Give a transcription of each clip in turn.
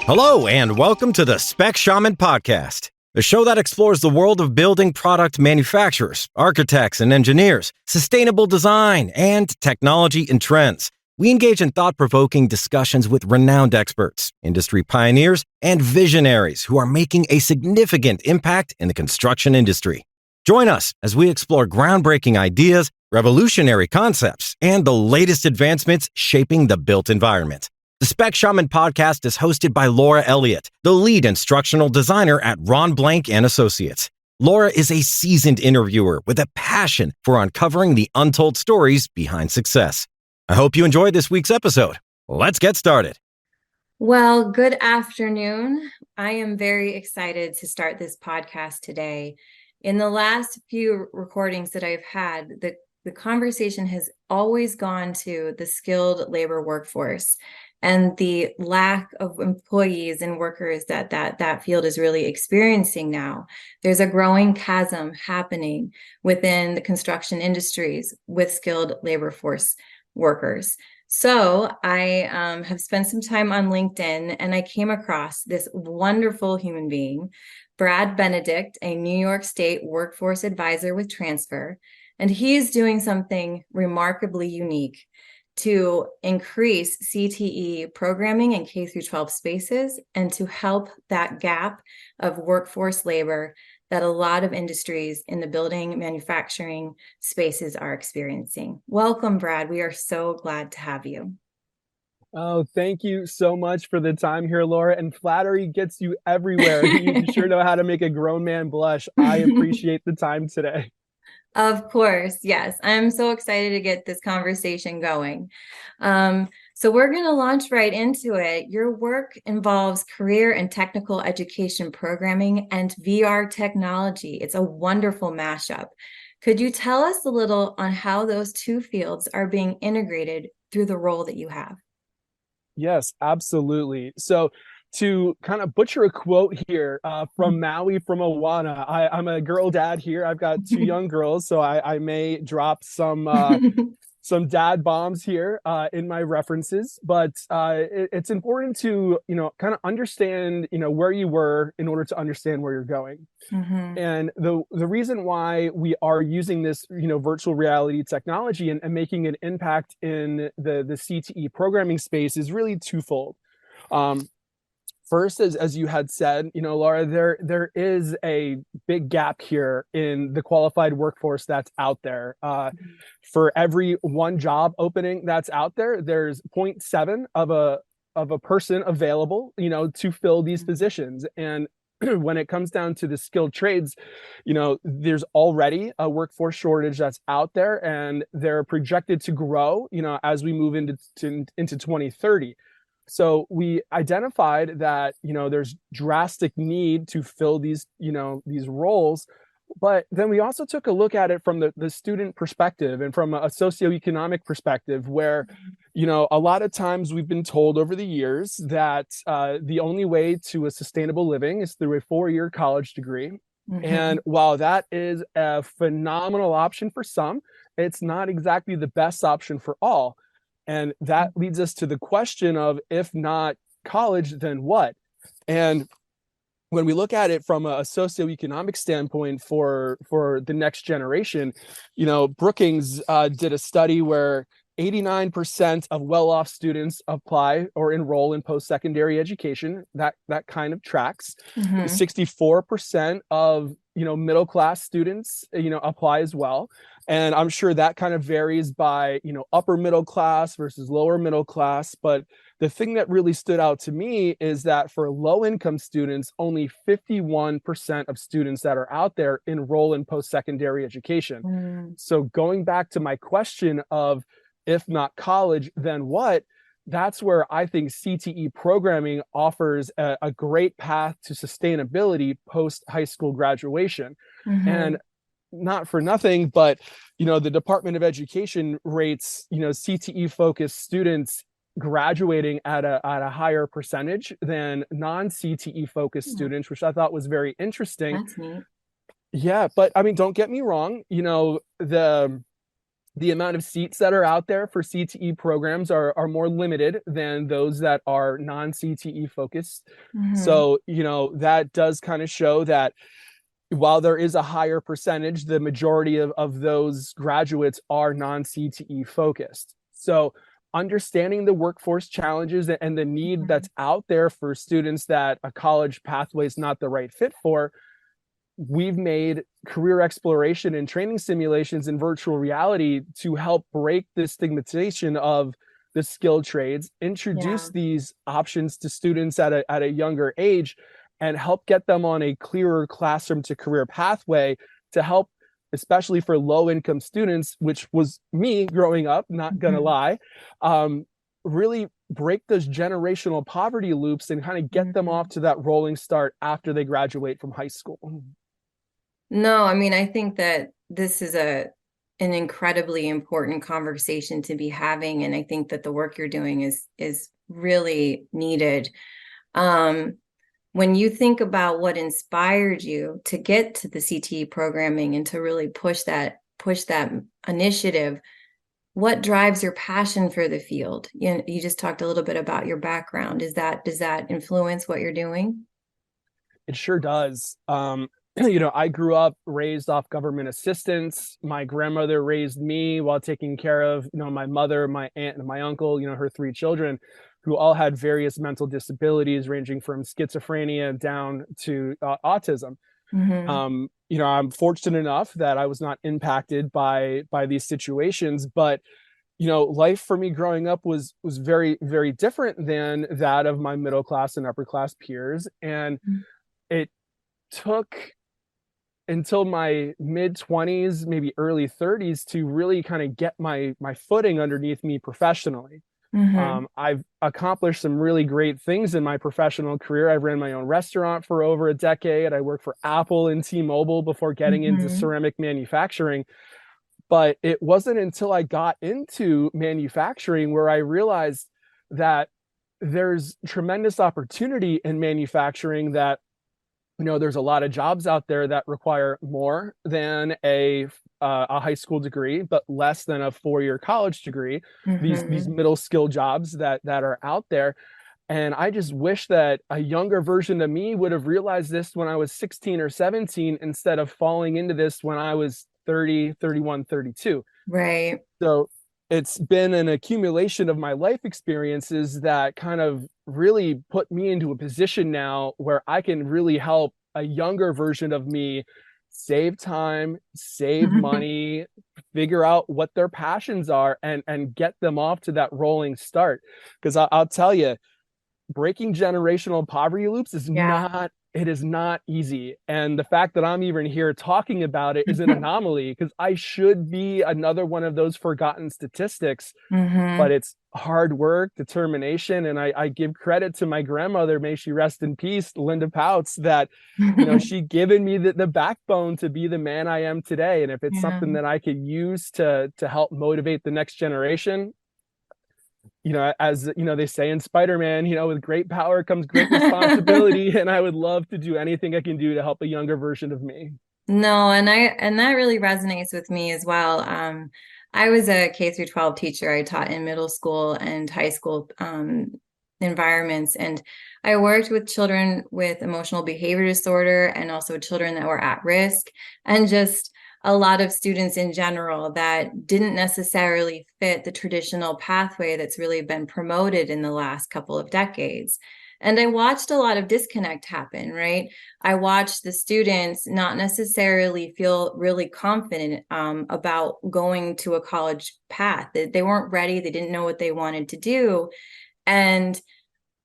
Hello, and welcome to the Spec Shaman Podcast, a show that explores the world of building product manufacturers, architects and engineers, sustainable design, and technology and trends. We engage in thought-provoking discussions with renowned experts, industry pioneers, and visionaries who are making a significant impact in the construction industry. Join us as we explore groundbreaking ideas, revolutionary concepts, and the latest advancements shaping the built environment. The Spec Shaman Podcast is hosted by Laura Elliott, the lead instructional designer at Ron Blank and Associates. Laura is a seasoned interviewer with a passion for uncovering the untold stories behind success. I hope you enjoyed this week's episode. Let's get started. Well, good afternoon. I am very excited to start this podcast today. In the last few recordings that I've had, the conversation has always gone to the skilled labor workforce and the lack of employees and workers that field is really experiencing now. There's a growing chasm happening within the construction industries with skilled labor force workers. So I have spent some time on LinkedIn and I came across this wonderful human being, Brad Benedict, a New York State workforce advisor with Transfer. And he is doing something remarkably unique to increase CTE programming in K-12 spaces and to help that gap of workforce labor that a lot of industries in the building manufacturing spaces are experiencing. Welcome, Brad. We are so glad to have you. Oh, thank you so much for the time here, Laura. And flattery gets you everywhere. You sure know how to make a grown man blush. I appreciate the time today. Of course, yes. I'm so excited to get this conversation going. So we're going to launch right into it. Your work involves career and technical education programming and VR technology. It's a wonderful mashup. Could you tell us a little on how those two fields are being integrated through the role that you have? Yes, absolutely. So to kind of butcher a quote here from Maui from Moana, I'm a girl dad here. I've got two young girls, so I may drop some dad bombs here in my references, but it's important to, kind of understand, where you were in order to understand where you're going. Mm-hmm. And the reason why we are using this, virtual reality technology and making an impact in the CTE programming space is really twofold. First, as you had said, Laura, there is a big gap here in the qualified workforce that's out there. For every one job opening that's out there, there's 0.7 of a person available, to fill these positions. And when it comes down to the skilled trades, there's already a workforce shortage that's out there, and they're projected to grow, as we move into 2030. So we identified that, there's drastic need to fill these roles, but then we also took a look at it from the student perspective and from a socioeconomic perspective where, a lot of times we've been told over the years that the only way to a sustainable living is through a 4-year college degree. Mm-hmm. And while that is a phenomenal option for some, it's not exactly the best option for all. And that leads us to the question of, if not college, then what? And when we look at it from a socioeconomic standpoint for the next generation, Brookings did a study where 89% of well-off students apply or enroll in post-secondary education. That kind of tracks. Mm-hmm. 64% of middle-class students apply as well. And I'm sure that kind of varies by, upper middle class versus lower middle class. But the thing that really stood out to me is that for low income students, only 51% of students that are out there enroll in post-secondary education. Mm. So going back to my question of, if not college, then what? That's where I think CTE programming offers a great path to sustainability post high school graduation. Mm-hmm. And not for nothing, but the Department of Education rates CTE focused students graduating at a higher percentage than non-CTE focused students, which I thought was very interesting. That's neat. Yeah, but I mean, don't get me wrong, the amount of seats that are out there for CTE programs are more limited than those that are non-CTE focused. So, that does kind of show that while there is a higher percentage, the majority of those graduates are non-CTE focused. So understanding the workforce challenges and the need that's out there for students that a college pathway is not the right fit for, we've made career exploration and training simulations in virtual reality to help break the stigmatization of the skilled trades, introduce these options to students at a younger age, and help get them on a clearer classroom to career pathway to help, especially for low income students, which was me growing up, not gonna lie, really break those generational poverty loops and kind of get them off to that rolling start after they graduate from high school. No, I mean, I think that this is an incredibly important conversation to be having, and I think that the work you're doing is really needed. When you think about what inspired you to get to the CTE programming and to really push that initiative, what drives your passion for the field? You just talked a little bit about your background. Does that influence what you're doing? It sure does. I grew up raised off government assistance. My grandmother raised me while taking care of, my mother, my aunt, and my uncle, her 3 children, who all had various mental disabilities ranging from schizophrenia down to autism. I'm fortunate enough that I was not impacted by these situations, but life for me growing up was very, very different than that of my middle class and upper class peers. And it took until my mid 20s, maybe early 30s, to really kind of get my footing underneath me professionally. I've accomplished some really great things in my professional career. I ran my own restaurant for over a decade. I worked for Apple and T-Mobile before getting into ceramic manufacturing. But it wasn't until I got into manufacturing where I realized that there's tremendous opportunity in manufacturing, that there's a lot of jobs out there that require more than a high school degree, but less than a 4-year college degree. These middle skill jobs that are out there. And I just wish that a younger version of me would have realized this when I was 16 or 17, instead of falling into this when I was 30, 31, 32. Right. So it's been an accumulation of my life experiences that kind of really put me into a position now where I can really help a younger version of me save time, save money, figure out what their passions are, and get them off to that rolling start. Because I'll tell you, breaking generational poverty loops is not easy. And the fact that I'm even here talking about it is an anomaly, because I should be another one of those forgotten statistics. But it's hard work, determination. And I give credit to my grandmother, may she rest in peace, Linda Pouts, that she given me the backbone to be the man I am today. And if it's something that I could use to help motivate the next generation, as they say in Spider-Man, with great power comes great responsibility. And I would love to do anything I can do to help a younger version of me. No, and that really resonates with me as well. I was a K through 12 teacher. I taught in middle school and high school environments, and I worked with children with emotional behavior disorder and also children that were at risk, and just a lot of students in general that didn't necessarily fit the traditional pathway that's really been promoted in the last couple of decades. And I watched a lot of disconnect happen, right? I watched the students not necessarily feel really confident about going to a college path. They weren't ready. They didn't know what they wanted to do. And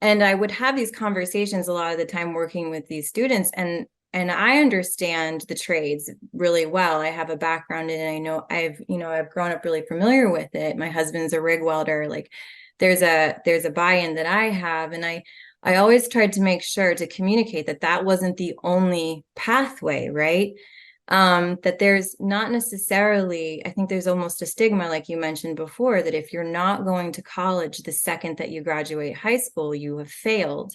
I would have these conversations a lot of the time working with these students, and I understand the trades really well. I have a background in it. I know I've grown up really familiar with it. My husband's a rig welder. Like there's a buy-in that I have, and I always tried to make sure to communicate that wasn't the only pathway, right? That there's not necessarily, I think there's almost a stigma, like you mentioned before, that if you're not going to college the second that you graduate high school, you have failed.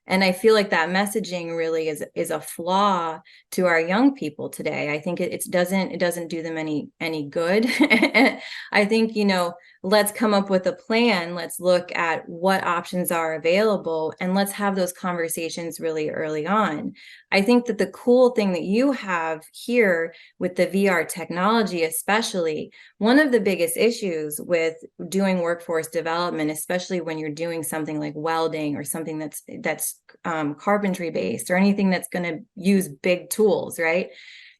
And I feel like that messaging really is a flaw to our young people today. I think it doesn't do them any good. I think, let's come up with a plan. Let's look at what options are available, and let's have those conversations really early on. I think that the cool thing that you have here with the VR technology, especially, one of the biggest issues with doing workforce development, especially when you're doing something like welding or something that's carpentry based, or anything that's going to use big tools, right?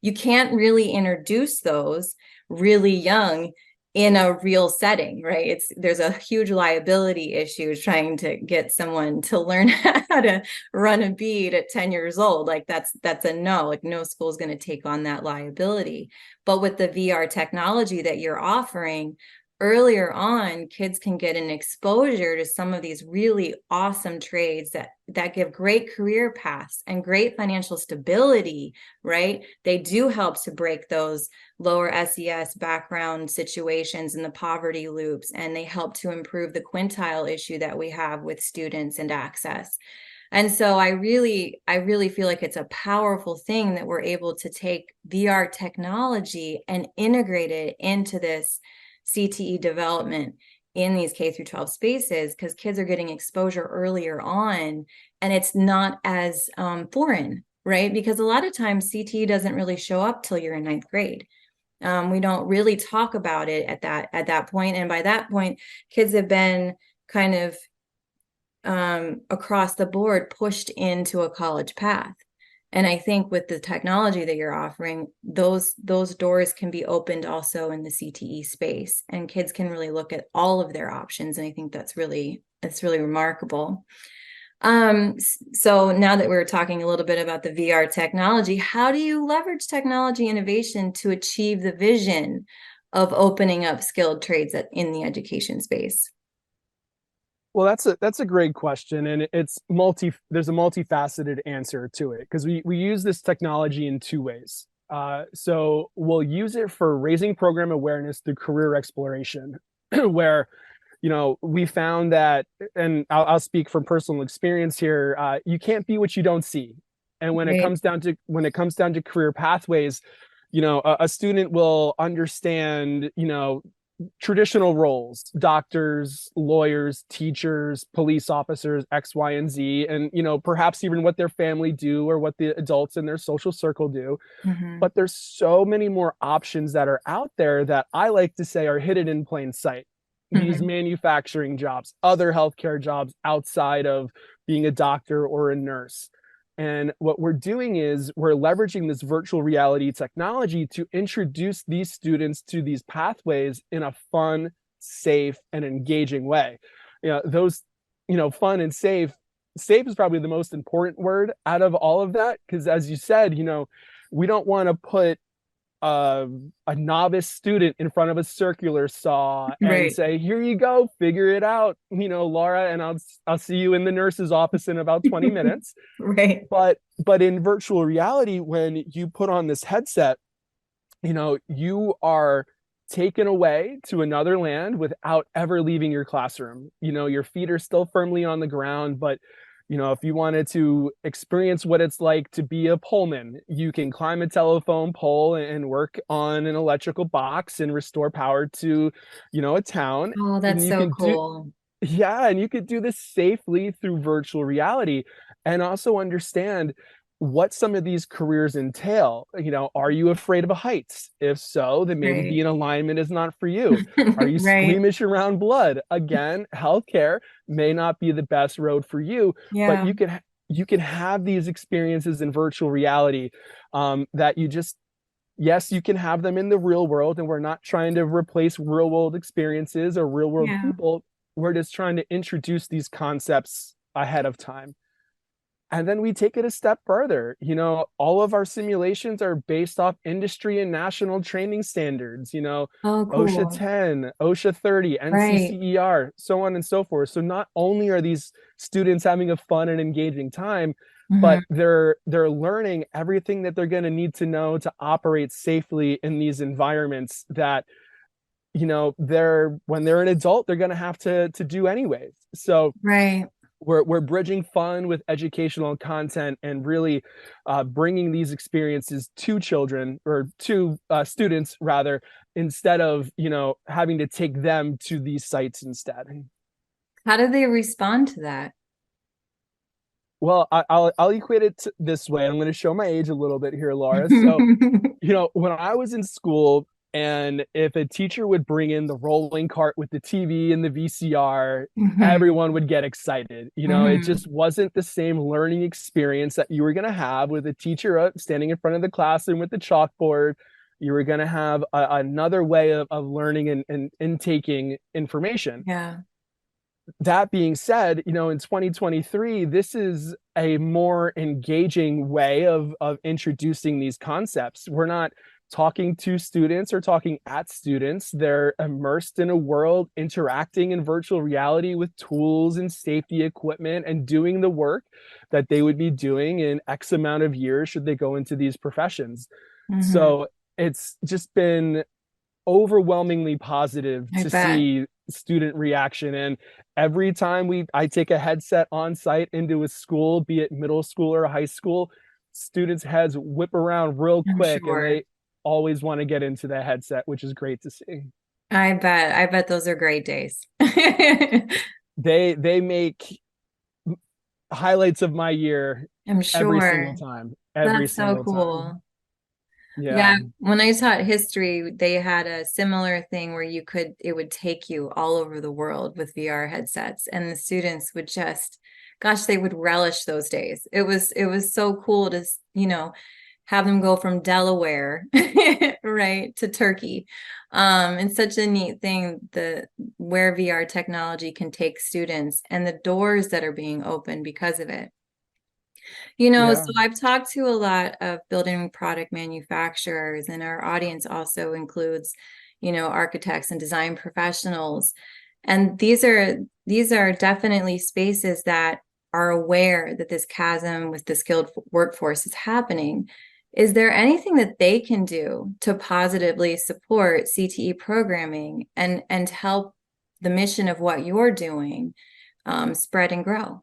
You can't really introduce those really young in a real setting, right? There's a huge liability issue trying to get someone to learn how to run a bead at 10 years old. Like that's a no. Like no school is going to take on that liability. But with the VR technology that you're offering, earlier on, kids can get an exposure to some of these really awesome trades that give great career paths and great financial stability, right? They do help to break those lower SES background situations and the poverty loops, and they help to improve the quintile issue that we have with students and access. And so I really feel like it's a powerful thing that we're able to take VR technology and integrate it into this CTE development in these K through 12 spaces, because kids are getting exposure earlier on, and it's not as foreign, right? Because a lot of times CTE doesn't really show up till you're in ninth grade. We don't really talk about it at that point, and by that point, kids have been kind of across the board pushed into a college path. And I think with the technology that you're offering, those doors can be opened also in the CTE space, and kids can really look at all of their options. And I think that's really remarkable. So now that we're talking a little bit about the VR technology, how do you leverage technology innovation to achieve the vision of opening up skilled trades in the education space? Well, that's a great question, and there's a multifaceted answer to it, because we use this technology in two ways. So we'll use it for raising program awareness through career exploration, where we found that, and I'll speak from personal experience here. You can't be what you don't see, and when it comes down to career pathways, a student will understand traditional roles: doctors, lawyers, teachers, police officers, X, Y, and Z, and perhaps even what their family do or what the adults in their social circle do. Mm-hmm. But there's so many more options that are out there that I like to say are hidden in plain sight. Mm-hmm. These manufacturing jobs, other healthcare jobs outside of being a doctor or a nurse. And what we're doing is we're leveraging this virtual reality technology to introduce these students to these pathways in a fun, safe, and engaging way. Those, fun and safe is probably the most important word out of all of that, because as you said, we don't want to put a novice student in front of a circular saw and say, here you go, figure it out, Laura, and I'll see you in the nurse's office in about 20 minutes. Right. But in virtual reality, when you put on this headset, you are taken away to another land without ever leaving your classroom. Your feet are still firmly on the ground, but if you wanted to experience what it's like to be a poleman, you can climb a telephone pole and work on an electrical box and restore power to, a town. Oh, that's so cool. And you could do this safely through virtual reality, and also understand what some of these careers entail. Are you afraid of heights? If so, then maybe being in alignment is not for you. Are you squeamish around blood? Again, healthcare may not be the best road for you, but you can have these experiences in virtual reality that you can have them in the real world. And we're not trying to replace real world experiences or real world people. We're just trying to introduce these concepts ahead of time. And then we take it a step further. All of our simulations are based off industry and national training standards, cool. OSHA 10, OSHA 30, NCCER, so on and so forth. So not only are these students having a fun and engaging time, but they're learning everything that they're going to need to know to operate safely in these environments that, when they're an adult, they're going to have to do anyways. So we're bridging fun with educational content and really bringing these experiences to children, or to students rather, instead of, having to take them to these sites instead. How do they respond to that? Well, I'll equate it this way. I'm going to show my age a little bit here, Laura. So, when I was in school, and if a teacher would bring in the rolling cart with the TV and the VCR, everyone would get excited. It just wasn't the same learning experience that you were going to have with a teacher standing in front of the classroom with the chalkboard. You were going to have another way of learning and intaking information. Yeah. That being said, in 2023, this is a more engaging way of introducing these concepts. We're not talking to students or talking at students. They're immersed in a world, interacting in virtual reality with tools and safety equipment, and doing the work that they would be doing in X amount of years should they go into these professions. So it's just been overwhelmingly positive to see student reaction. And every time I take a headset on site into a school, be it middle school or high school, students' heads whip around real quick, and they always want to get into the headset, which is great to see. I bet those are great days. They make highlights of my year. I'm sure. Every single time. That's so cool. Time. Yeah. When I taught history, they had a similar thing where it would take you all over the world with VR headsets, and the students would just, gosh, they would relish those days. It was so cool to, have them go from Delaware, right, to Turkey. And such a neat thing, where VR technology can take students and the doors that are being opened because of it. So I've talked to a lot of building product manufacturers, and our audience also includes, architects and design professionals. And these are definitely spaces that are aware that this chasm with the skilled workforce is happening. Is there anything that they can do to positively support CTE programming and help the mission of what you're doing spread and grow?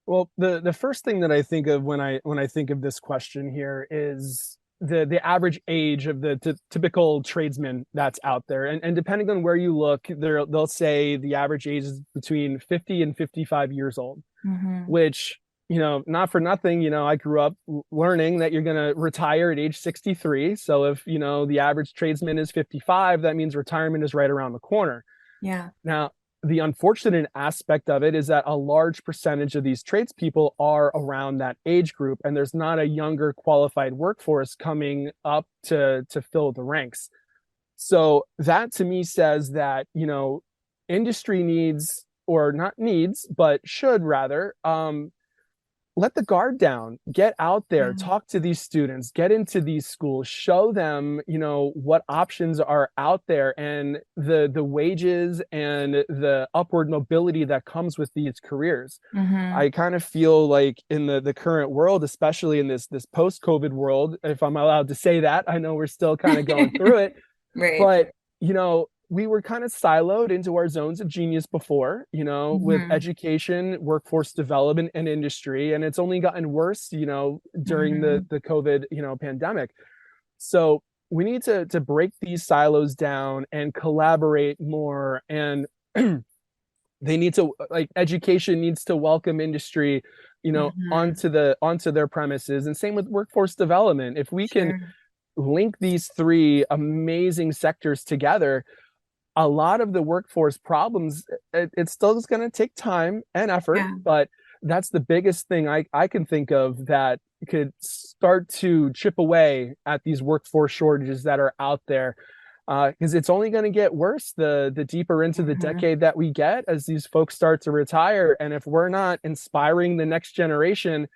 Well, the first thing that I think of when I think of this question here is the average age of the typical tradesman that's out there, and depending on where you look, they'll say the average age is between 50 and 55 years old, which, not for nothing, I grew up learning that you're going to retire at age 63. So if the average tradesman is 55, that means retirement is right around the corner. Yeah. Now, the unfortunate aspect of it is that a large percentage of these tradespeople are around that age group, and there's not a younger qualified workforce coming up to fill the ranks. So that to me says that, industry needs, or not needs, but should rather, let the guard down, get out there, talk to these students, get into these schools, show them, what options are out there, and the wages and the upward mobility that comes with these careers. I kind of feel like in the current world, especially in this post-COVID world, if I'm allowed to say that, I know we're still kind of going through it, right. But, we were kind of siloed into our zones of genius before, with education, workforce development, and industry. And it's only gotten worse, during the COVID, pandemic. So we need to break these silos down and collaborate more. And they need to, education needs to welcome industry, onto their premises. And same with workforce development. If we can link these three amazing sectors together, a lot of the workforce problems, it still is going to take time and effort, but that's the biggest thing I can think of that could start to chip away at these workforce shortages that are out there. Because it's only going to get worse the deeper into the decade that we get as these folks start to retire. And if we're not inspiring the next generation,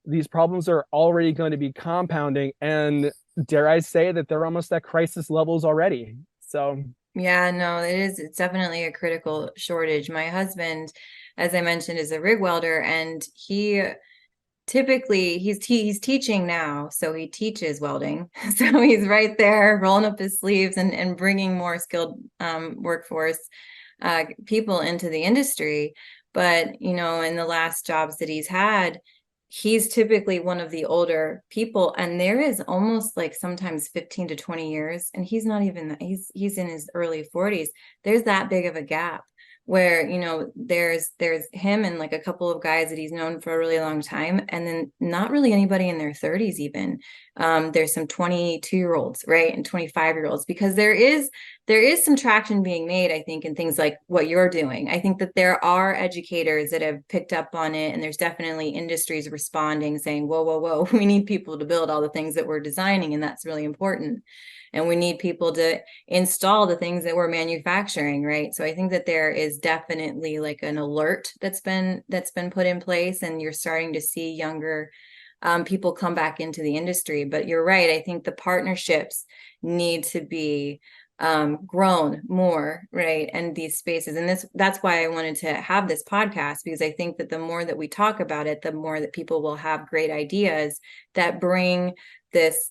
these problems are already going to be compounding. And dare I say that they're almost at crisis levels already. So... Yeah, no, it's definitely a critical shortage. My husband, as I mentioned, is a rig welder, and he typically he's teaching now, so he teaches welding. So he's right there rolling up his sleeves and bringing more skilled workforce people into the industry. But, in the last jobs that he's had, he's typically one of the older people, and there is almost like sometimes 15 to 20 years, and he's not even, he's in his early 40s. There's that big of a gap where, there's him and like a couple of guys that he's known for a really long time, and then not really anybody in their 30s even. There's some 22-year-olds, right, and 25-year-olds, because there is some traction being made, I think, in things like what you're doing. I think that there are educators that have picked up on it, and there's definitely industries responding, saying, whoa, whoa, whoa, we need people to build all the things that we're designing, and that's really important. And we need people to install the things that we're manufacturing, right? So I think that there is definitely like an alert that's been put in place, and you're starting to see younger people come back into the industry. But you're right. I think the partnerships need to be grown more, right? And these spaces. And that's why I wanted to have this podcast, because I think that the more that we talk about it, the more that people will have great ideas that bring this,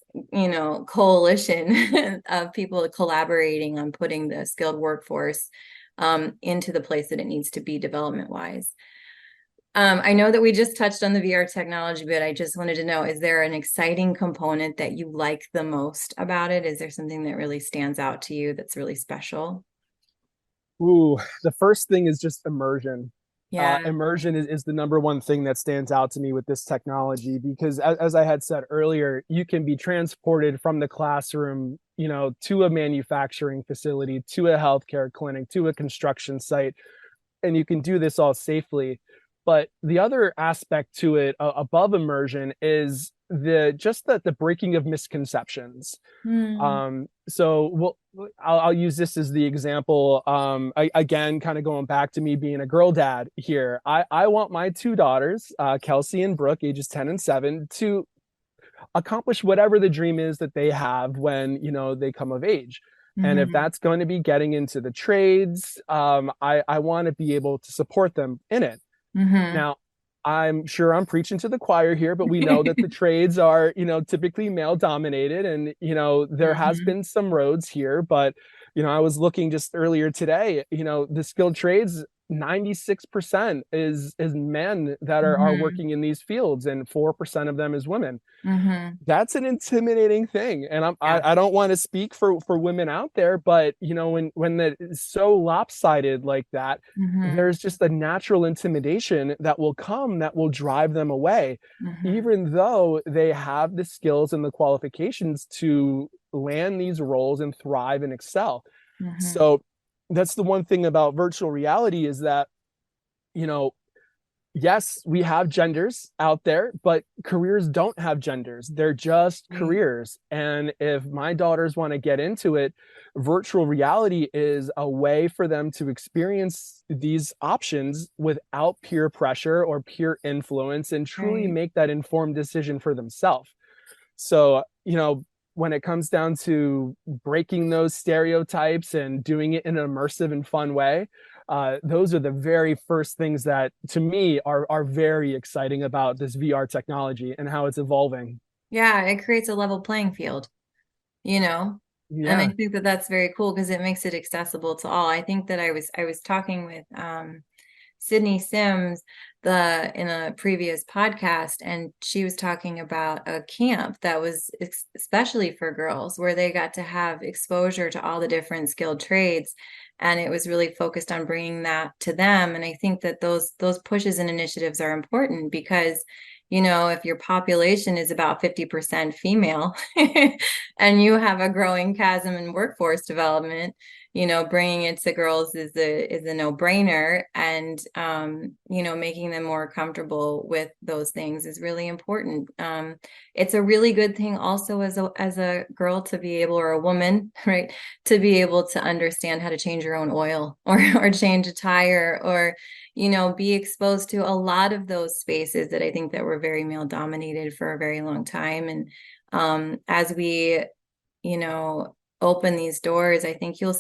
coalition of people collaborating on putting the skilled workforce into the place that it needs to be development wise. I know that we just touched on the VR technology, but I just wanted to know, is there an exciting component that you like the most about it? Is there something that really stands out to you that's really special? Ooh, the first thing is just immersion. Yeah. Immersion is the number one thing that stands out to me with this technology, because as I had said earlier, you can be transported from the classroom, to a manufacturing facility, to a healthcare clinic, to a construction site, and you can do this all safely. But the other aspect to it, above immersion, is the breaking of misconceptions. So I'll use this as the example. Again, kind of going back to me being a girl dad here. I want my two daughters, Kelsey and Brooke, ages 10 and 7, to accomplish whatever the dream is that they have when they come of age. And if that's going to be getting into the trades, I want to be able to support them in it. Now, I'm sure I'm preaching to the choir here, but we know that the trades are, typically male dominated, and, there has been some roads here, but, I was looking just earlier today, the skilled trades, 96% is men that are working in these fields, and 4% of them is women. That's an intimidating thing. And I don't want to speak for women out there, but when that is so lopsided like that, there's just a natural intimidation that will come, that will drive them away, even though they have the skills and the qualifications to land these roles and thrive and excel. So that's the one thing about virtual reality, is that, yes, we have genders out there, but careers don't have genders. They're just careers. And if my daughters want to get into it, virtual reality is a way for them to experience these options without peer pressure or peer influence, and truly make that informed decision for themselves. So, when it comes down to breaking those stereotypes and doing it in an immersive and fun way, those are the very first things that, to me, are very exciting about this VR technology and how it's evolving. Yeah, it creates a level playing field, Yeah. And I think that that's very cool, because it makes it accessible to all. I think that I was talking with Sydney Sims in a previous podcast, and she was talking about a camp that was especially for girls, where they got to have exposure to all the different skilled trades, and it was really focused on bringing that to them. And I think that those pushes and initiatives are important, because if your population is about 50% female and you have a growing chasm in workforce development, bringing it to girls is a no-brainer. And, making them more comfortable with those things is really important. It's a really good thing also as a girl to be able, or a woman, right, to be able to understand how to change your own oil, or change a tire, or be exposed to a lot of those spaces that I think that were very male dominated for a very long time. And as we, open these doors, I think you'll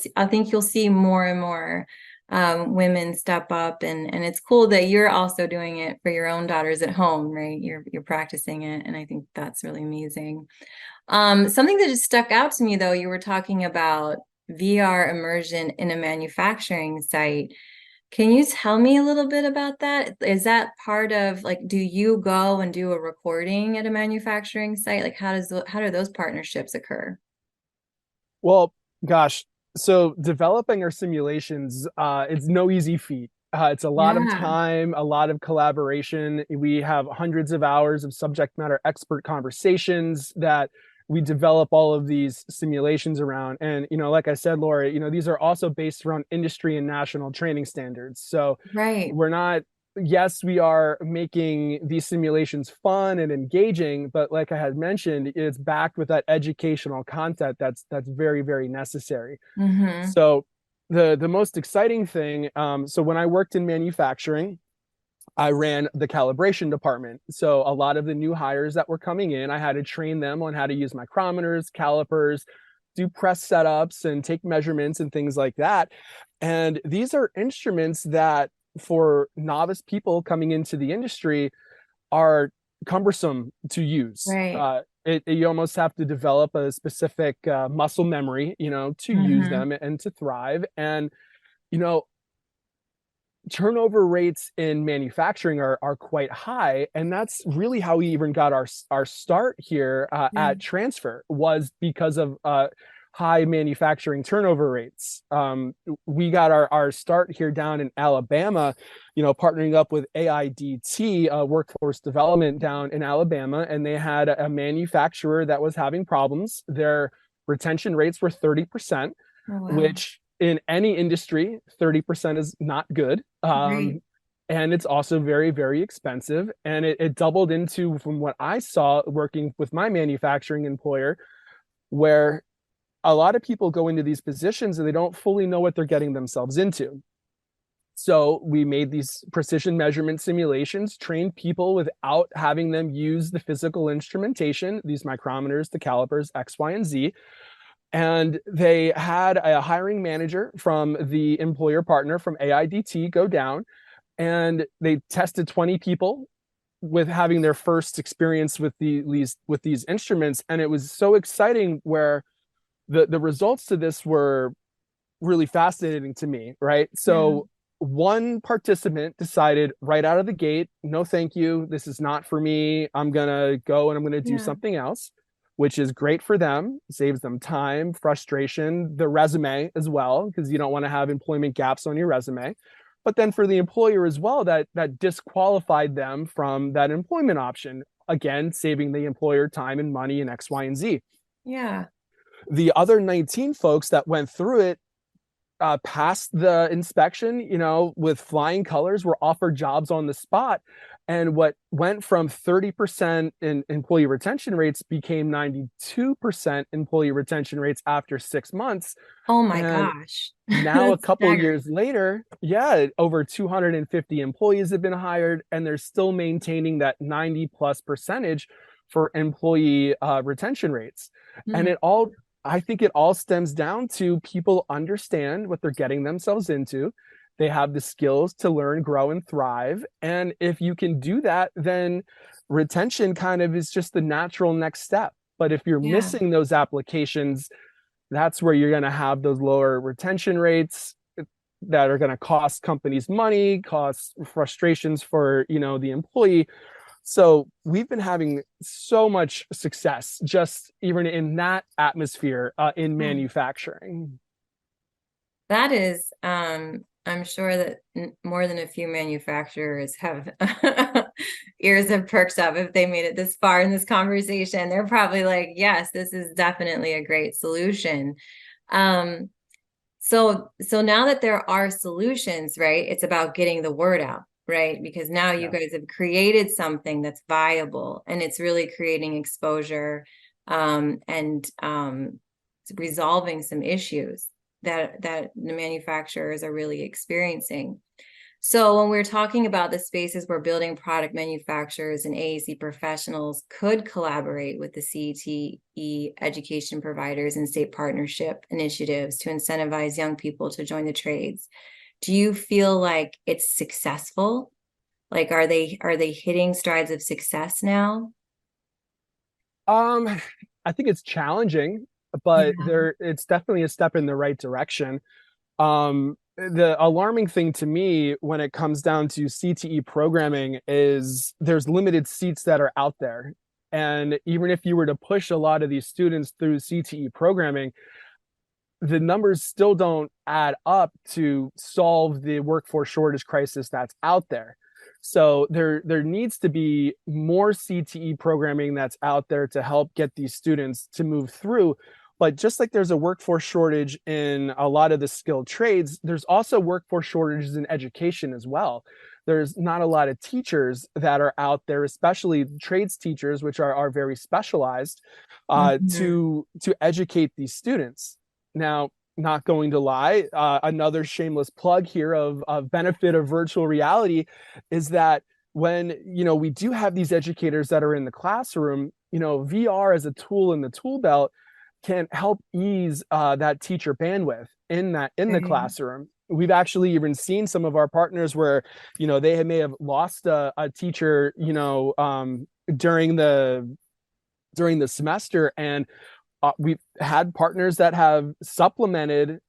see more and more women step up, and it's cool that you're also doing it for your own daughters at home, right? You're practicing it, and I think that's really amazing. Something that just stuck out to me, though, you were talking about VR immersion in a manufacturing site. Can you tell me a little bit about that? Is that part of like, do you go and do a recording at a manufacturing site? Like, how do those partnerships occur? Well, gosh, so developing our simulations, it's no easy feat. It's a lot of Yeah, time, a lot of collaboration. We have hundreds of hours of subject matter expert conversations that we develop all of these simulations around. And, like I said, Laura, these are also based around industry and national training standards. So right. we're not, yes, we are making these simulations fun and engaging, but like I had mentioned, it's backed with that educational content that's very, very necessary. Mm-hmm. So the most exciting thing, so when I worked in manufacturing, I ran the calibration department. So a lot of the new hires that were coming in, I had to train them on how to use micrometers, calipers, do press setups and take measurements and things like that. And these are instruments that for novice people coming into the industry are cumbersome to use. Right. You almost have to develop a specific muscle memory, to use Mm-hmm. them and to thrive. And, you know, turnover rates in manufacturing are quite high, and that's really how we even got our start here Yeah. at transfer, was because of high manufacturing turnover rates. We got our start here down in Alabama, partnering up with AIDT, workforce development down in Alabama, and they had a manufacturer that was having problems. Their retention rates were 30%, Oh, wow. which in any industry, 30% is not good. Right. And it's also very, very expensive. And it doubled into, from what I saw working with my manufacturing employer, where a lot of people go into these positions and they don't fully know what they're getting themselves into. So we made these precision measurement simulations, trained people without having them use the physical instrumentation, these micrometers, the calipers, X, Y, and Z. And they had a hiring manager from the employer partner from AIDT go down, and they tested 20 people with having their first experience with these instruments. And it was so exciting, where the results to this were really fascinating to me, right? Yeah. So one participant decided right out of the gate, no, thank you. This is not for me. I'm going to go and I'm going to do Yeah. something else, which is great for them, saves them time, frustration, the resume as well, because you don't want to have employment gaps on your resume. But then for the employer as well, that disqualified them from that employment option. Again, saving the employer time and money and X, Y, and Z. Yeah. The other 19 folks that went through it passed the inspection, with flying colors, were offered jobs on the spot. And what went from 30% in employee retention rates became 92% employee retention rates after 6 months. Oh my And gosh. now, a That's couple staggering. years later, yeah, over 250 employees have been hired, and they're still maintaining that 90 plus percentage for employee retention rates. And Mm. I think it all stems down to people understand what they're getting themselves into. They have the skills to learn, grow, and thrive. And if you can do that, then retention kind of is just the natural next step. But if you're Yeah. missing those applications, that's where you're going to have those lower retention rates that are going to cost companies money, cause frustrations for, the employee. So we've been having so much success just even in that atmosphere in Yeah. manufacturing. That is, I'm sure that more than a few manufacturers have ears have perked up if they made it this far in this conversation. They're probably like, yes, this is definitely a great solution. Um, so now that there are solutions, right, it's about getting the word out, right? Because now you Yeah. guys have created something that's viable and it's really creating exposure, and resolving some issues that the manufacturers are really experiencing. So when we're talking about the spaces where building product manufacturers and AEC professionals could collaborate with the CTE education providers and state partnership initiatives to incentivize young people to join the trades, do you feel like it's successful? Like, are they hitting strides of success now? Um, I think it's challenging, but Yeah. it's definitely a step in the right direction. the alarming thing to me when it comes down to CTE programming is there's limited seats that are out there. And even if you were to push a lot of these students through CTE programming, the numbers still don't add up to solve the workforce shortage crisis that's out there. So there needs to be more CTE programming that's out there to help get these students to move through. But just like there's a workforce shortage in a lot of the skilled trades, there's also workforce shortages in education as well. There's not a lot of teachers that are out there, especially trades teachers, which are very specialized, to educate these students. Now, not going to lie, another shameless plug here of benefit of virtual reality is that when, we do have these educators that are in the classroom, VR as a tool in the tool belt can help ease that teacher bandwidth in the classroom. We've actually even seen some of our partners where, they may have lost a teacher, during the semester, and we've had partners that have supplemented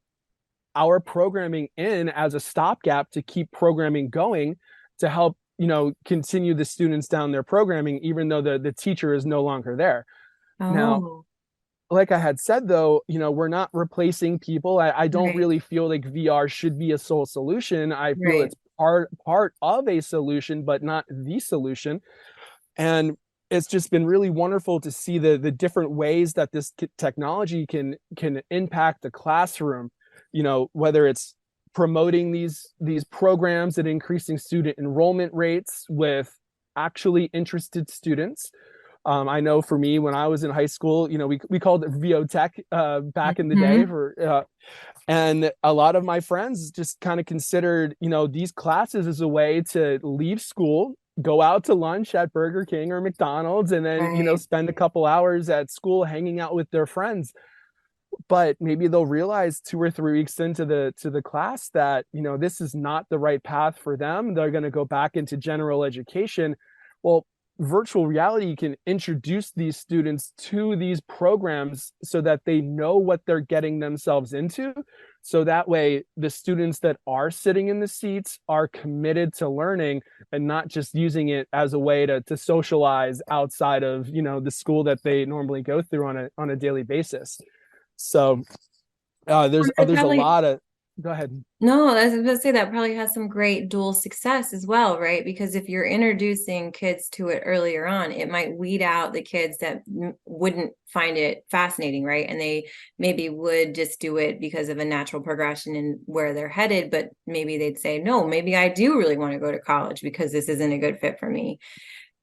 our programming in as a stopgap to keep programming going to help, continue the students down their programming, even though the teacher is no longer there. Now, like I had said, though, we're not replacing people. I don't really feel like VR should be a sole solution. I feel it's part of a solution, but not the solution. And it's just been really wonderful to see the different ways that this technology can impact the classroom, whether it's promoting these programs and increasing student enrollment rates with actually interested students. I know for me, when I was in high school, we called it VOTech back in the day, and a lot of my friends just kind of considered, these classes as a way to leave school, go out to lunch at Burger King or McDonald's, and then, spend a couple hours at school hanging out with their friends. But maybe they'll realize 2 or 3 weeks into the class that, this is not the right path for them. They're going to go back into general education. Well, virtual reality can introduce these students to these programs so that they know what they're getting themselves into. So that way, the students that are sitting in the seats are committed to learning and not just using it as a way to socialize outside of, the school that they normally go through on a daily basis. So there's a lot of, go ahead. No, I was going to say that probably has some great dual success as well, right? Because if you're introducing kids to it earlier on, it might weed out the kids that wouldn't find it fascinating, right? And they maybe would just do it because of a natural progression in where they're headed, but maybe they'd say, no, maybe I do really want to go to college because this isn't a good fit for me.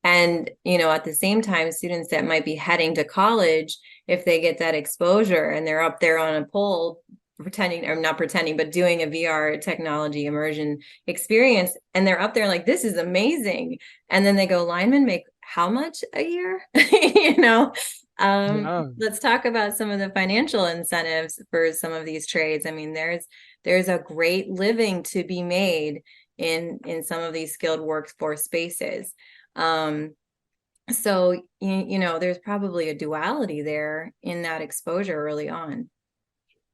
And, at the same time, students that might be heading to college, if they get that exposure and they're up there on a pole, but doing a VR technology immersion experience, and they're up there like, this is amazing. And then they go, linemen make how much a year? Let's talk about some of the financial incentives for some of these trades. I mean, there's a great living to be made in some of these skilled workforce spaces. So, there's probably a duality there in that exposure early on.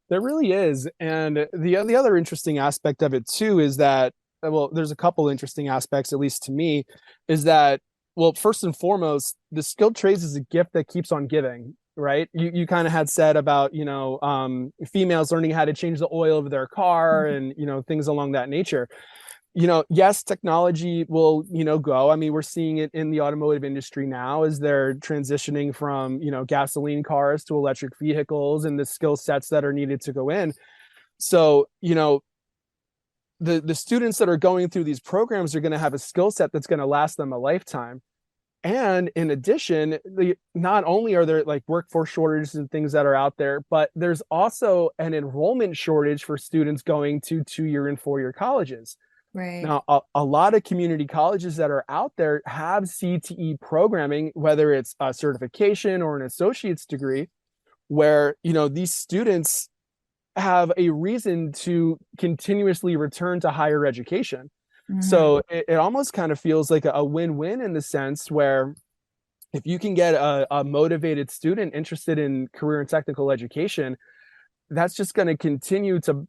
There really is. And the other interesting aspect of it too is that, well, there's a couple interesting aspects, at least to me, is that, well, first and foremost, the skilled trades is a gift that keeps on giving, right? You kind of had said about, females learning how to change the oil of their car and, things along that nature. Yes, technology will, go. I mean, we're seeing it in the automotive industry now as they're transitioning from, gasoline cars to electric vehicles and the skill sets that are needed to go in. So, the students that are going through these programs are going to have a skill set that's going to last them a lifetime. And in addition, not only are there like workforce shortages and things that are out there, but there's also an enrollment shortage for students going to 2-year and 4-year colleges. Right. Now, a lot of community colleges that are out there have CTE programming, whether it's a certification or an associate's degree, where, these students have a reason to continuously return to higher education. Mm-hmm. So it almost kind of feels like a win-win in the sense where if you can get a motivated student interested in career and technical education, that's just going to continue to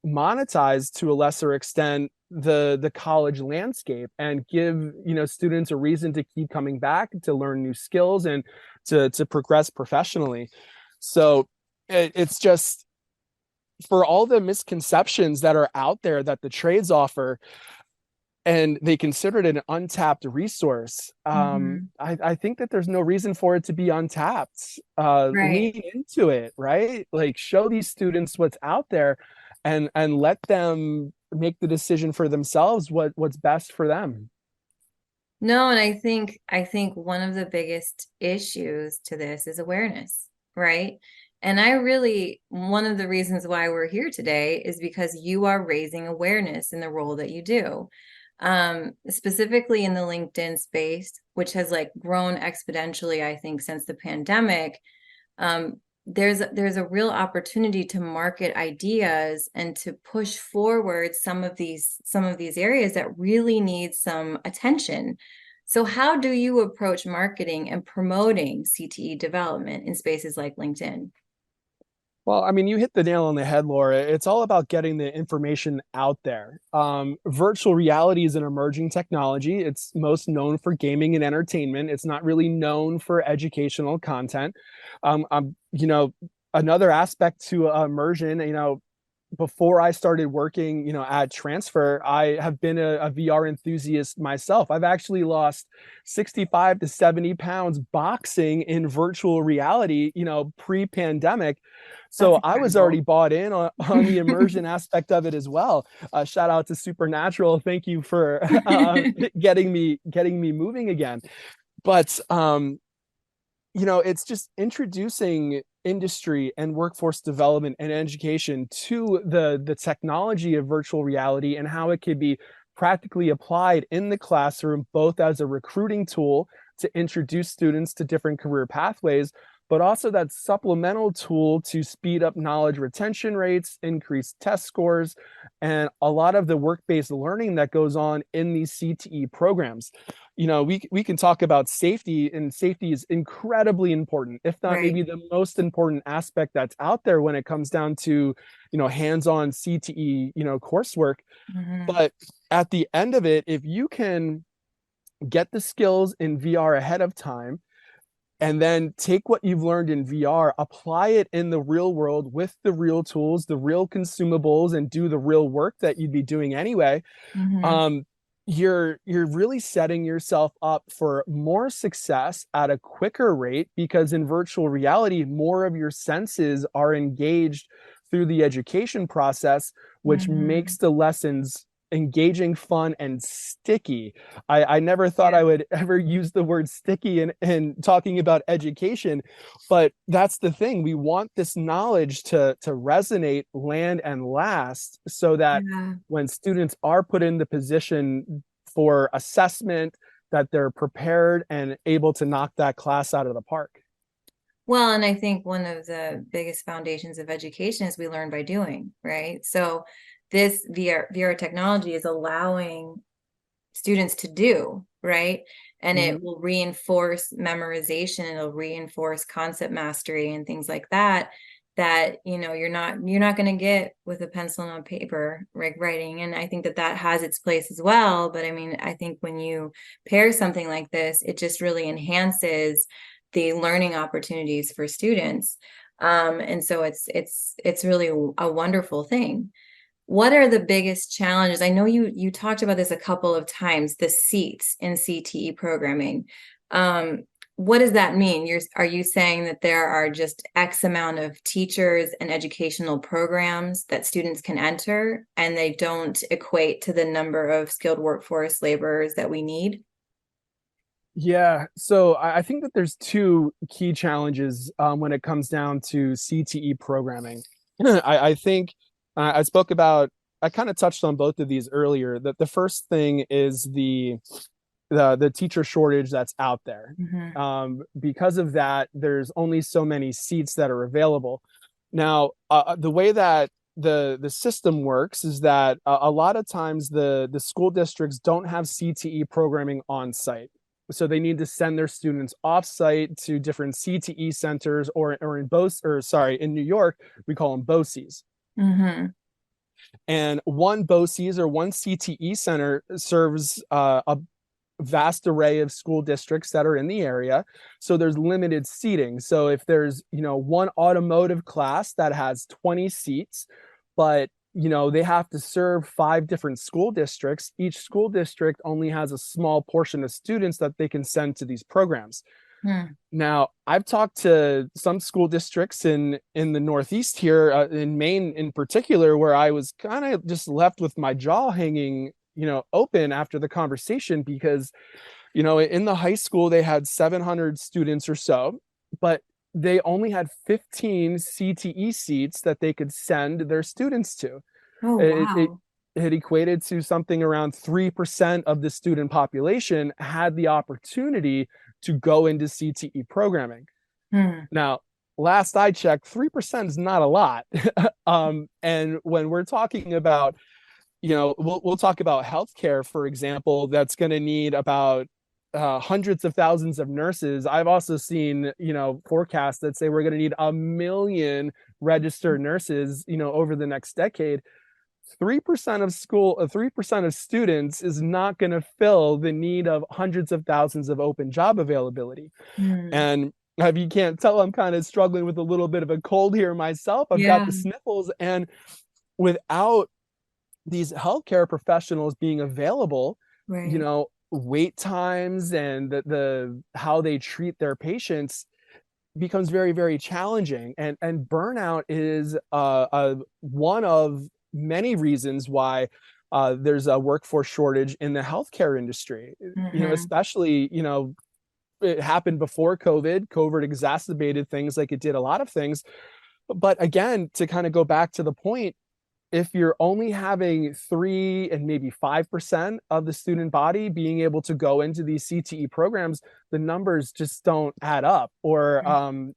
monetize to a lesser extent the college landscape and give students a reason to keep coming back to learn new skills and to progress professionally. So it's just, for all the misconceptions that are out there that the trades offer, and they consider it an untapped resource. I think that there's no reason for it to be untapped. Right. Lean into it, right? Like, show these students what's out there, and let them make the decision for themselves what's best for them. No, and I think one of the biggest issues to this is awareness, right? And one of the reasons why we're here today is because you are raising awareness in the role that you do. Specifically in the LinkedIn space, which has like grown exponentially, I think, since the pandemic. There's a real opportunity to market ideas and to push forward some of these areas that really need some attention. So how do you approach marketing and promoting CTE development in spaces like LinkedIn? Well, I mean, you hit the nail on the head, Laura. It's all about getting the information out there. Virtual reality is an emerging technology. It's most known for gaming and entertainment. It's not really known for educational content. Another aspect to immersion, before I started working, at Transfer, I have been a VR enthusiast myself. I've actually lost 65 to 70 pounds boxing in virtual reality, pre-pandemic. So I was already bought in on the immersion aspect of it as well. Shout out to Supernatural. Thank you for getting me moving again. But it's just introducing industry and workforce development and education to the technology of virtual reality and how it could be practically applied in the classroom, both as a recruiting tool to introduce students to different career pathways, but also that supplemental tool to speed up knowledge retention rates, increase test scores, and a lot of the work-based learning that goes on in these CTE programs. We can talk about safety, and safety is incredibly important, if not maybe the most important aspect that's out there when it comes down to, hands-on CTE, coursework. But at the end of it, if you can get the skills in VR ahead of time, and then take what you've learned in VR, apply it in the real world with the real tools, the real consumables, and do the real work that you'd be doing anyway. You're really setting yourself up for more success at a quicker rate, because in virtual reality, more of your senses are engaged through the education process, which makes the lessons engaging, fun, and sticky. I never thought I would ever use the word sticky in talking about education, but that's the thing. We want this knowledge to resonate, land, and last, so that when students are put in the position for assessment, that they're prepared and able to knock that class out of the park. Well, and I think one of the biggest foundations of education is we learn by doing, right? So this VR technology is allowing students to do, right? And it will reinforce memorization, it'll reinforce concept mastery and things like that you're not going to get with a pencil and on paper, like writing. And I think that has its place as well. But I mean, I think when you pair something like this, it just really enhances the learning opportunities for students. And so it's really a wonderful thing. What are the biggest challenges? I know you talked about this a couple of times, the seats in CTE programming. What does that mean? Are you saying that there are just X amount of teachers and educational programs that students can enter, and they don't equate to the number of skilled workforce laborers that we need? Yeah, so I think that there's two key challenges when it comes down to CTE programming. I think I kind of touched on both of these earlier. That the first thing is the teacher shortage that's out there. Because of that, there's only so many seats that are available. Now, the way that the system works is that a lot of times the school districts don't have CTE programming on site. So they need to send their students offsite to different CTE centers, or in New York, we call them BOCES. Mm-hmm. And one BOCES, or one CTE center, serves a vast array of school districts that are in the area. So there's limited seating. So if there's, one automotive class that has 20 seats, but they have to serve 5 different school districts, each school district only has a small portion of students that they can send to these programs. Now, I've talked to some school districts in the Northeast here, in Maine in particular, where I was kind of just left with my jaw hanging, open after the conversation, because, in the high school, they had 700 students or so, but they only had 15 CTE seats that they could send their students to. Oh, It, wow. it equated to something around 3% of the student population had the opportunity to go into CTE programming. Now, last I checked, 3% is not a lot. And when we're talking about, we'll talk about healthcare, for example, that's going to need about hundreds of thousands of nurses. I've also seen, forecasts that say we're going to need 1 million registered nurses, over the next decade. 3% of 3% of students is not going to fill the need of hundreds of thousands of open job availability. And if you can't tell, I'm kind of struggling with a little bit of a cold here myself. I've got the sniffles, and without these healthcare professionals being available, Right. wait times and the how they treat their patients becomes very, very challenging. And burnout is one of many reasons why there's a workforce shortage in the healthcare industry. Especially, it happened before COVID. COVID exacerbated things like it did a lot of things. But again, to kind of go back to the point, if you're only having 3 and maybe 5% of the student body being able to go into these CTE programs, the numbers just don't add up. Or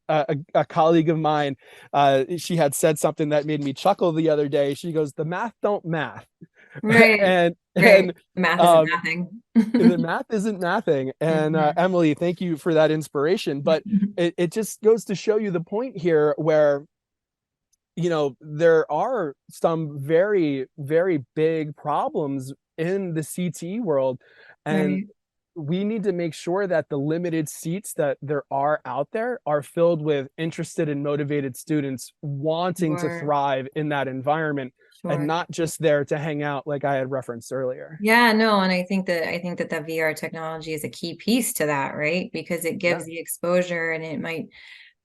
a colleague of mine, she had said something that made me chuckle the other day. She goes, "The math don't math." Right. and Right. and Math isn't um, the mathing. math isn't mathing. And Mhm. Emily, thank you for that inspiration. But it just goes to show you the point here, where there are some very, very big problems in the CTE world, and Right. we need to make sure that the limited seats that there are out there are filled with interested and motivated students wanting to Sure. thrive in that environment, and Sure. not just there to hang out, like I had referenced earlier. Yeah, no, and I think that the VR technology is a key piece to that, right? Because it Yeah, gives the exposure and it might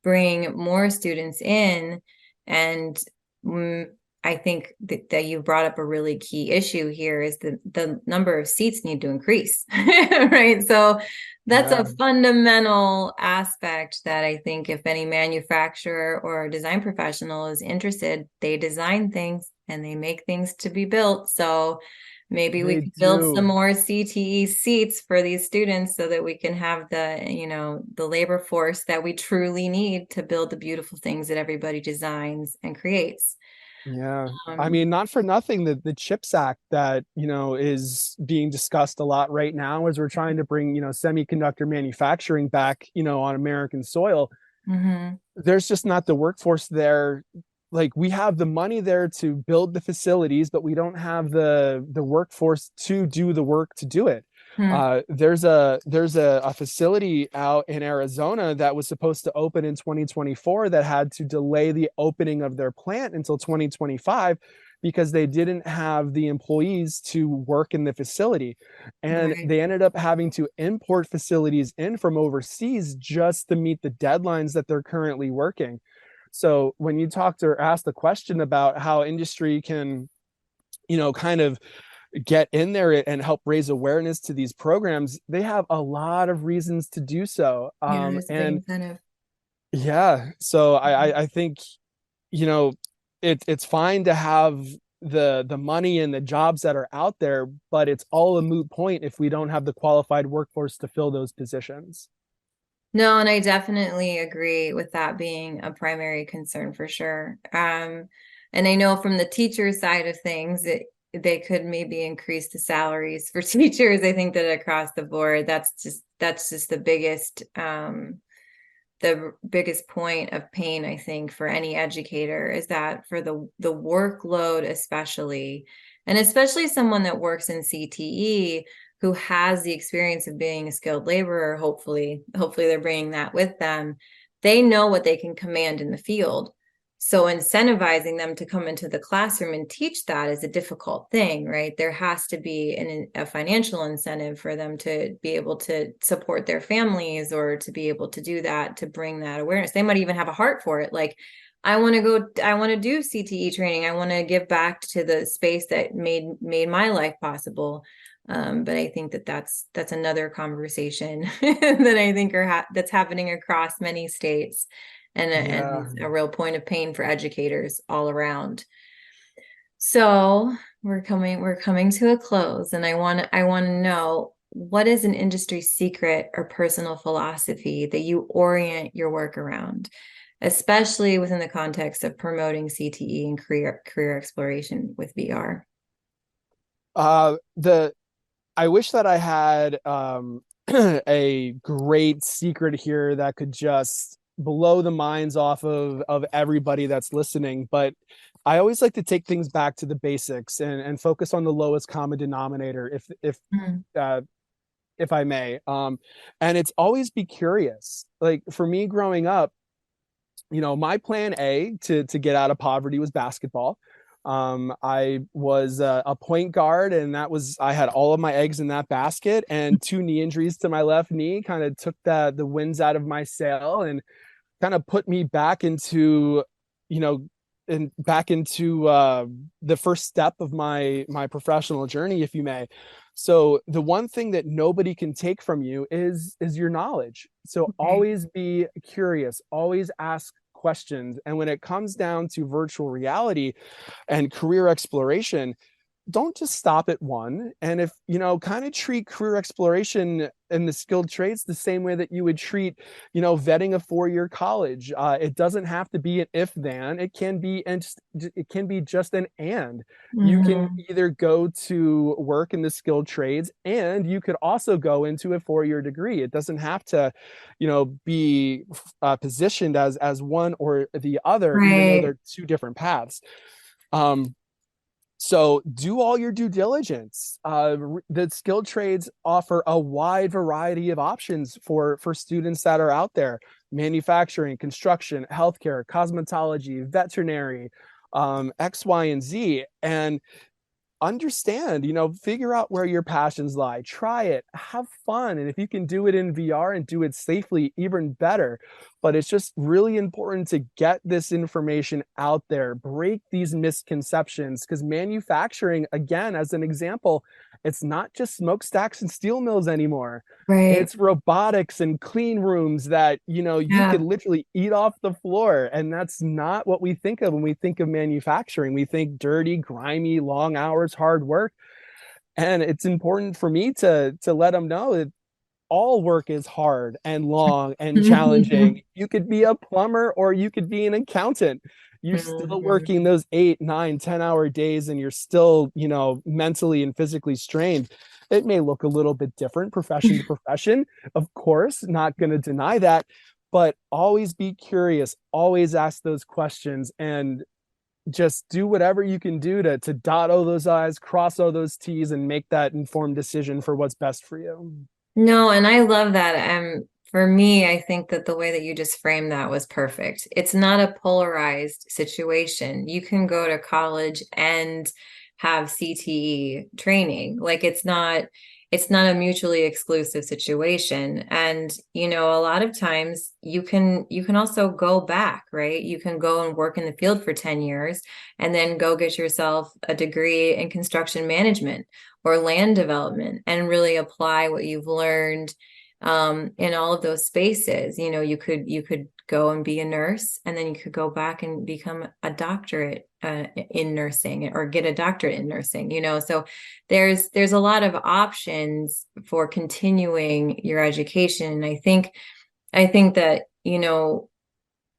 bring more students in. And mm, I think that you brought up a really key issue here is the number of seats need to increase, right? So that's yeah, a fundamental aspect that I think if any manufacturer or design professional is interested, they design things and they make things to be built. So maybe we they could build some do. more CTE seats for these students so that we can have the labor force that we truly need to build the beautiful things that everybody designs and creates. Yeah. I Um, mean, not for nothing, the CHIPS Act that, is being discussed a lot right now, as we're trying to bring, semiconductor manufacturing back, on American soil. mhm. There's just not the workforce there. Like, we have the money there to build the facilities, but we don't have the workforce to do the work to do it. Hmm. There's a facility out in Arizona that was supposed to open in 2024 that had to delay the opening of their plant until 2025 because they didn't have the employees to work in the facility. And Right. they ended up having to import facilities in from overseas just to meet the deadlines that they're currently working. So when you talked or asked the question about how industry can, kind of get in there and help raise awareness to these programs, they have a lot of reasons to do so. Yeah, there's a big And incentive. yeah, so I think, you know, it's fine to have the money and the jobs that are out there, but it's all a moot point if we don't have the qualified workforce to fill those positions. No, and I definitely agree with that being a primary concern for sure. And I know from the teacher side of things, they could maybe increase the salaries for teachers. I think that across the board, that's just the biggest point of pain, I think, for any educator, is that for the workload, especially, and especially someone that works in CTE who has the experience of being a skilled laborer, hopefully they're bringing that with them. They know what they can command in the field. So incentivizing them to come into the classroom and teach that is a difficult thing, right? There has to be a financial incentive for them to be able to support their families, or to be able to do that, to bring that awareness. They might even have a heart for it. Like, I want to do CTE training. I want to give back to the space that made my life possible. But I think that's another conversation that I think that's happening across many states. And a real point of pain for educators all around. So we're coming to a close, and I want to know, what is an industry secret or personal philosophy that you orient your work around, especially within the context of promoting CTE and career exploration with VR? I wish that I had a great secret here that could just blow the minds off of everybody that's listening, but I always like to take things back to the basics and focus on the lowest common denominator, if I may. And it's always be curious. Like, for me growing up, my plan A to get out of poverty was basketball. I was a point guard, and I had all of my eggs in that basket, and 2 knee injuries to my left knee kind of took the winds out of my sail and kind of put me back into, the first step of my professional journey, if you may. So the one thing that nobody can take from you is your knowledge. So always be curious, always ask questions. And when it comes down to virtual reality and career exploration, don't just stop at one. And if, kind of treat career exploration in the skilled trades the same way that you would treat, vetting a 4-year college. It doesn't have to be an if then. It can be just an and. Mm-hmm. You can either go to work in the skilled trades, and you could also go into a 4-year degree. It doesn't have to, be positioned as one or the other, right, even though they're 2 different paths. So do all your due diligence. The skilled trades offer a wide variety of options for students that are out there: manufacturing, construction, healthcare, cosmetology, veterinary, X, Y, and Z. And understand, figure out where your passions lie, try it, have fun. And if you can do it in VR and do it safely, even better. But it's just really important to get this information out there, break these misconceptions, because manufacturing, again, as an example, it's not just smokestacks and steel mills anymore. Right. It's robotics and clean rooms that, you could literally eat off the floor. And that's not what we think of when we think of manufacturing. We think dirty, grimy, long hours, hard work. And it's important for me to let them know that all work is hard and long and challenging. You could be a plumber or you could be an accountant. You're still working those 8, 9, 10-hour days, and you're still, mentally and physically strained. It may look a little bit different profession to profession, of course, not going to deny that, but always be curious, always ask those questions, and just do whatever you can do to dot all those I's, cross all those T's, and make that informed decision for what's best for you. No, and I love that. For me, I think that the way that you just framed that was perfect. It's not a polarized situation. You can go to college and have CTE training. Like, it's not a mutually exclusive situation. And, a lot of times you can also go back, right? You can go and work in the field for 10 years and then go get yourself a degree in construction management or land development and really apply what you've learned in all of those spaces. You could go and be a nurse, and then you could go back and become a doctorate in nursing, or get a doctorate in nursing. So there's a lot of options for continuing your education. And I think that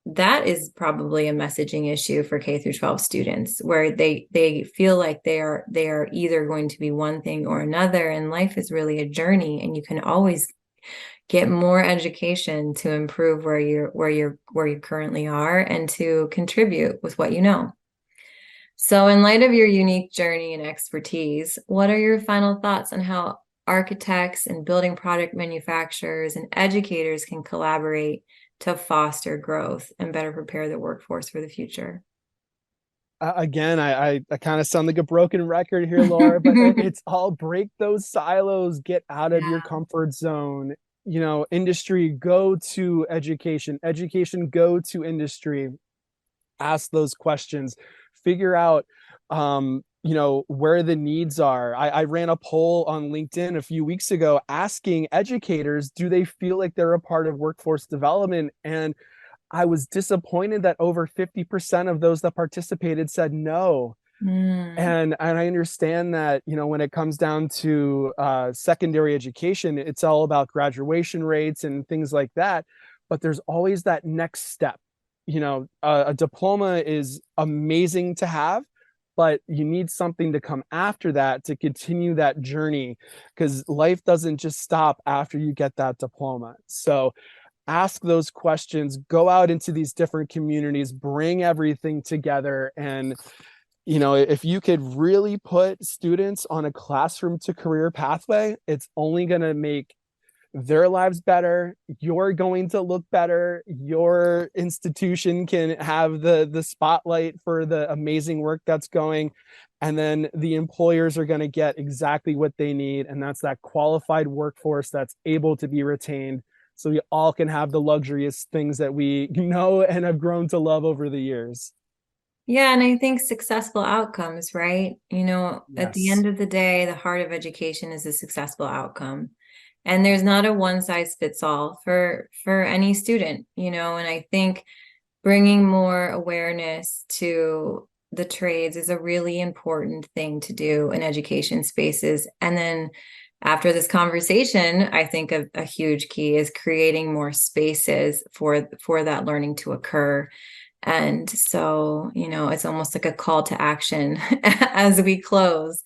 that is probably a messaging issue for K through 12 students, where they feel like they are either going to be one thing or another, and life is really a journey, and you can always get more education to improve where you currently are and to contribute with what you know. So in light of your unique journey and expertise, what are your final thoughts on how architects and building product manufacturers and educators can collaborate to foster growth and better prepare the workforce for the future? Again, I kind of sound like a broken record here, Laura, but it's all break those silos, get out of your comfort zone. Industry, go to education, go to industry, ask those questions, figure out, where the needs are. I ran a poll on LinkedIn a few weeks ago asking educators, do they feel like they're a part of workforce development? And I was disappointed that over 50% of those that participated said no. And I understand that, when it comes down to secondary education, it's all about graduation rates and things like that. But there's always that next step. A diploma is amazing to have, but you need something to come after that to continue that journey, because life doesn't just stop after you get that diploma. So ask those questions, go out into these different communities, bring everything together. And, if you could really put students on a classroom to career pathway, it's only going to make their lives better. You're going to look better. Your institution can have the spotlight for the amazing work that's going. And then the employers are going to get exactly what they need. And that's that qualified workforce that's able to be retained. So we all can have the luxurious things that we know and have grown to love over the years. Yeah, and I think successful outcomes, right? At the end of the day, the heart of education is a successful outcome. And there's not a one size fits all for any student, and I think bringing more awareness to the trades is a really important thing to do in education spaces. And then after this conversation, I think a huge key is creating more spaces for that learning to occur. And so, it's almost like a call to action as we close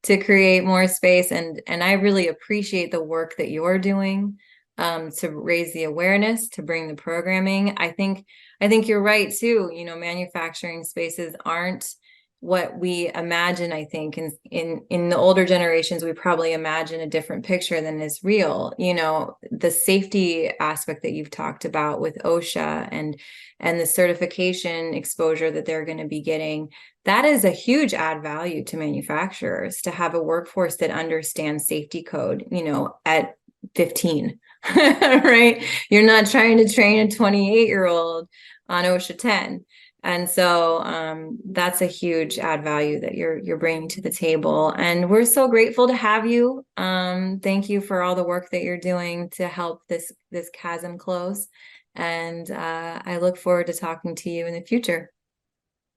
to create more space. And I really appreciate the work that you're doing to raise the awareness, to bring the programming. I think you're right too. Manufacturing spaces aren't what we imagine. I think in the older generations, we probably imagine a different picture than is real. The safety aspect that you've talked about with OSHA and the certification exposure that they're going to be getting, that is a huge add value to manufacturers, to have a workforce that understands safety code, at 15, right? You're not trying to train a 28-year-old on OSHA 10. And so that's a huge add value that you're bringing to the table. And we're so grateful to have you. Thank you for all the work that you're doing to help this chasm close. And I look forward to talking to you in the future.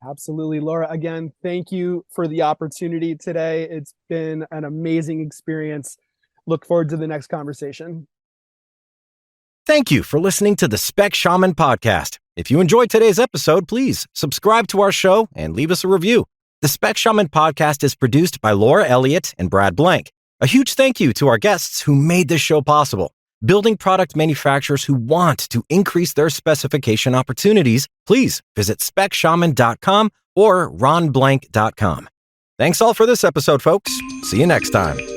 Absolutely, Laura. Again, thank you for the opportunity today. It's been an amazing experience. Look forward to the next conversation. Thank you for listening to the Spec Shaman Podcast. If you enjoyed today's episode, please subscribe to our show and leave us a review. The Spec Shaman Podcast is produced by Laura Elliott and Brad Blank. A huge thank you to our guests who made this show possible. Building product manufacturers who want to increase their specification opportunities, please visit specshaman.com or ronblank.com. Thanks all for this episode, folks. See you next time.